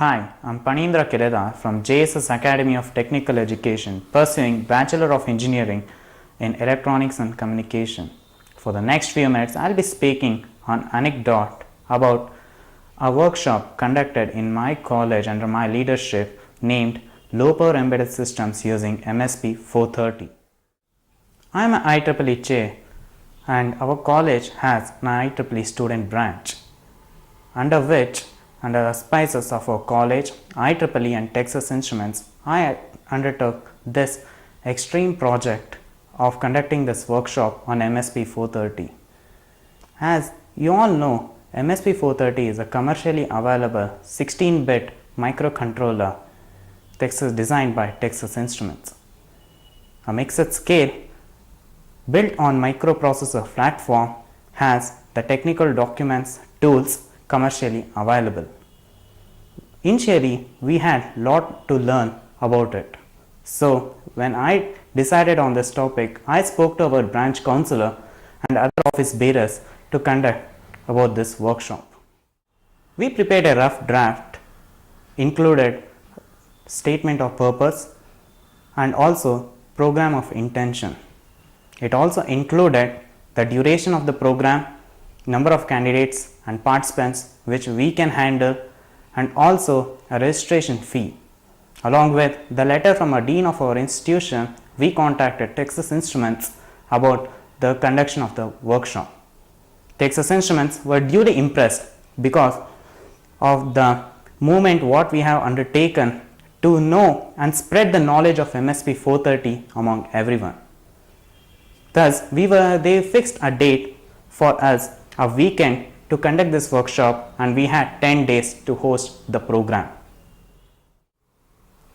Hi, I'm Panindra Kedar from JSS Academy of Technical Education, pursuing Bachelor of Engineering in Electronics and Communication. For the next few minutes, I'll be speaking on anecdote about a workshop conducted in my college under my leadership named Low Power Embedded Systems using MSP 430. I am an IEEE chair and our college has an IEEE student branch, under which, under the auspices of our college, IEEE and Texas Instruments, I undertook this extreme project of conducting this workshop on MSP 430. As you all know, MSP 430 is a commercially available 16-bit microcontroller designed by Texas Instruments. A mixed scale built on microprocessor platform has the technical documents, tools commercially available. Initially, we had lot to learn about it. So, when I decided on this topic, I spoke to our branch counselor and other office bearers to conduct about this workshop. We prepared a rough draft, included statement of purpose and also program of intention. It also included the duration of the program, number of candidates and participants which we can handle, and also a registration fee. Along with the letter from a dean of our institution, we contacted Texas Instruments about the conduction of the workshop. Texas Instruments were duly impressed because of the movement what we have undertaken to know and spread the knowledge of MSP 430 among everyone. Thus, they fixed a date for us, a weekend, to conduct this workshop, and we had 10 days to host the program.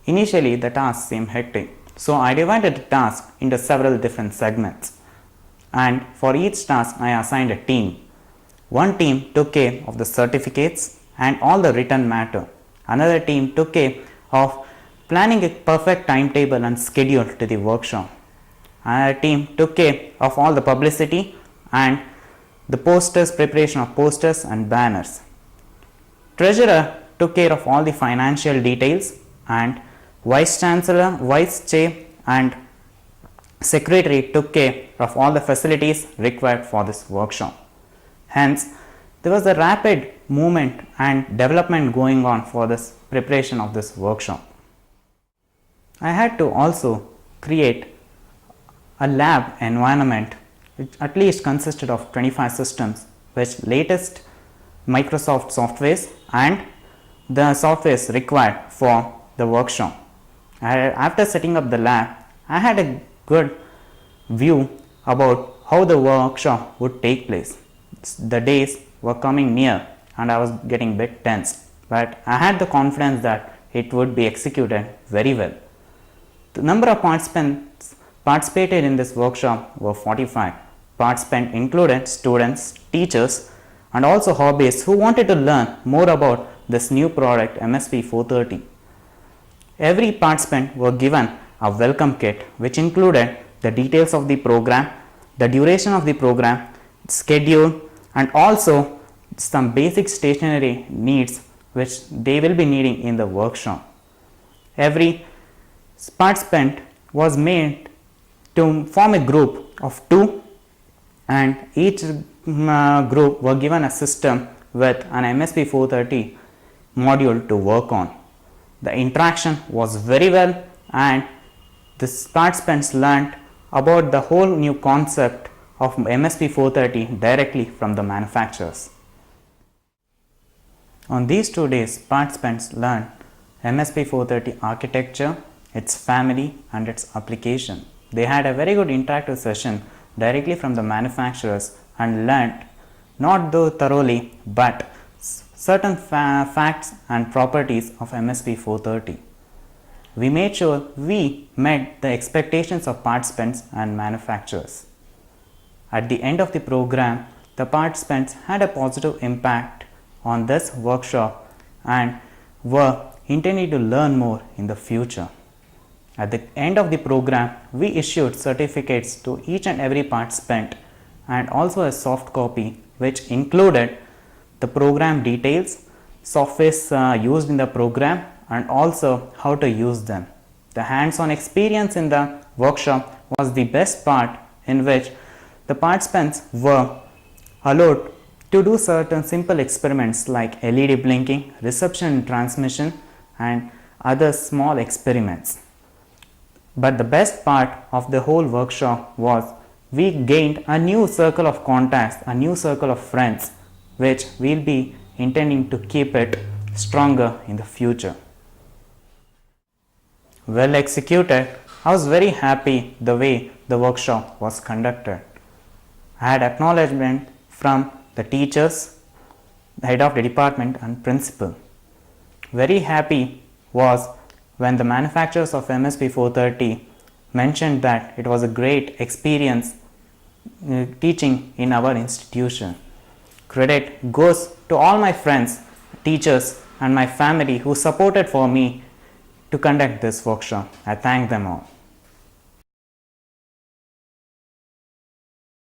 Initially, the task seemed hectic, so I divided the task into several different segments, and for each task I assigned a team. One team took care of the certificates and all the written matter. Another team took care of planning a perfect timetable and schedule to the workshop. Another team took care of all the publicity and the posters, preparation of posters and banners. Treasurer took care of all the financial details, and Vice Chancellor, Vice Chair and Secretary took care of all the facilities required for this workshop. Hence, there was a rapid movement and development going on for this preparation of this workshop. I had to also create a lab environment which at least consisted of 25 systems, which latest Microsoft softwares and the softwares required for the workshop. After setting up the lab, I had a good view about how the workshop would take place. The days were coming near and I was getting a bit tense, but I had the confidence that it would be executed very well. The number of participants participated in this workshop were 45. Participants included students, teachers and also hobbyists who wanted to learn more about this new product MSP 430. Every participant was given a welcome kit which included the details of the program, the duration of the program, schedule and also some basic stationery needs which they will be needing in the workshop. Every participant was made to form a group of 2, and each group were given a system with an MSP 430 module to work on. The interaction was very well, and the participants learnt about the whole new concept of MSP 430 directly from the manufacturers. On these 2 days, participants learned MSP 430 architecture, its family and its application. They had a very good interactive session directly from the manufacturers and learnt not though thoroughly but certain facts and properties of MSP 430. We made sure we met the expectations of participants and manufacturers. At the end of the program, the participants had a positive impact on this workshop and were intending to learn more in the future. At the end of the program, we issued certificates to each and every participant and also a soft copy which included the program details, softwares used in the program and also how to use them. The hands-on experience in the workshop was the best part, in which the participants were allowed to do certain simple experiments like LED blinking, reception and transmission, and other small experiments. But the best part of the whole workshop was we gained a new circle of contacts, a new circle of friends, which we'll be intending to keep it stronger in the future. Well executed. I was very happy the way the workshop was conducted. I had acknowledgement from the teachers, the head of the department and principal. Very happy was when the manufacturers of MSP 430 mentioned that it was a great experience teaching in our institution. Credit goes to all my friends, teachers and my family who supported for me to conduct this workshop. I thank them all.